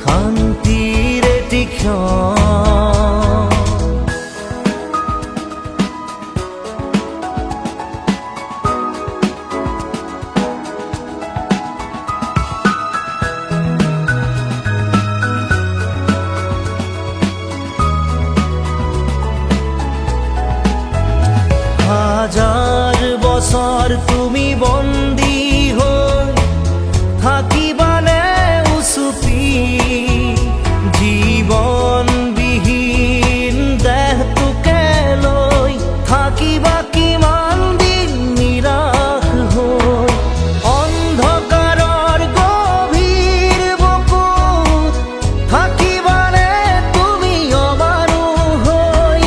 শান্তিৰ এটি ক্ষণ। হাজার বছর তুমি বন্দী হৈ থাকিবানে উচুপি জীৱনবিহীন দেহটোকে লৈ থাকিবা কিমান দিন নিৰাশ হৈ অন্ধকাৰৰ গভীৰ বুকুত থাকিবানে তুমি অমানুষ হৈ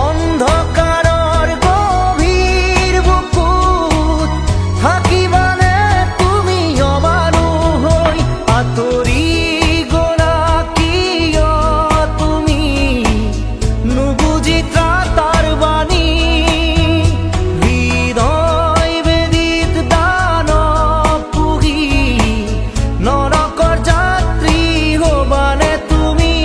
অন্ধকাৰৰ গভীৰ বুকুত থাকিবানে তুমি অমানুষ হৈ আঁতৰি গ'লা কিয় তুমি নুবুজি ত্ৰাতাৰ বাণী হৃদয় বেদিত দানৱ পুহি নৰকৰ যাত্ৰী হবানে তুমি।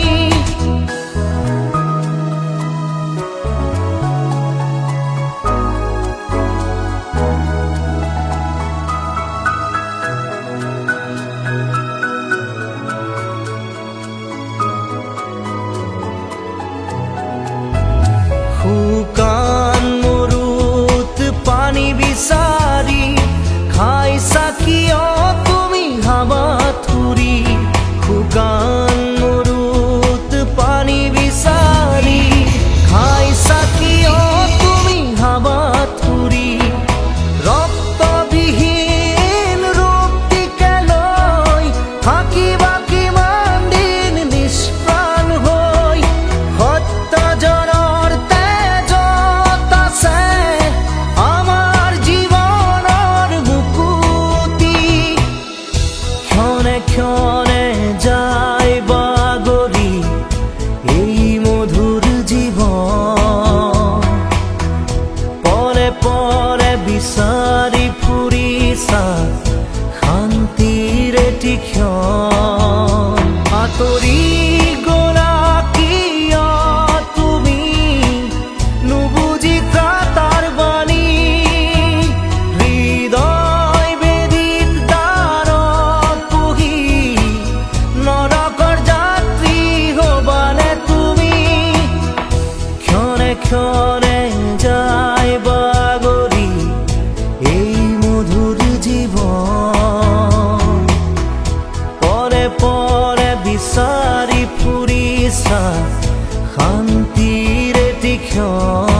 শুকান মৰুত পানী বিচাৰি খাইছা কিয় তুমি হাবাথুৰি শুকান মৰুত পানী বিচাৰি খাইছা কিয় তুমি হাবাথুৰি ৰক্তবিহীন ৰূপটিকে লৈ থাকিবা কিমান দিন নিষ্প্ৰাণ হৈ সত্যজনৰ তেজত আছে আমাৰ জীৱনৰ মুকুতি ক্ষণে ক্ষণে যায় বাগৰি এই মধুৰ জীৱন পৰে পৰে বিচাৰি ফুৰিছা শান্তিৰ এটি ক্ষণ আঁতৰি গ'লা কিয় তুমি নুবুজি ত্ৰাতাৰ বাণী হৃদয় বেদিত দানৱ পুহি নৰকৰ যাত্ৰী হবানে তুমি ক্ষণে ক্ষণে যায় বাগৰি এই মধুৰ জীৱন পৰে পৰে বিচাৰি ফুৰিছা শান্তিৰ এটি ক্ষণ।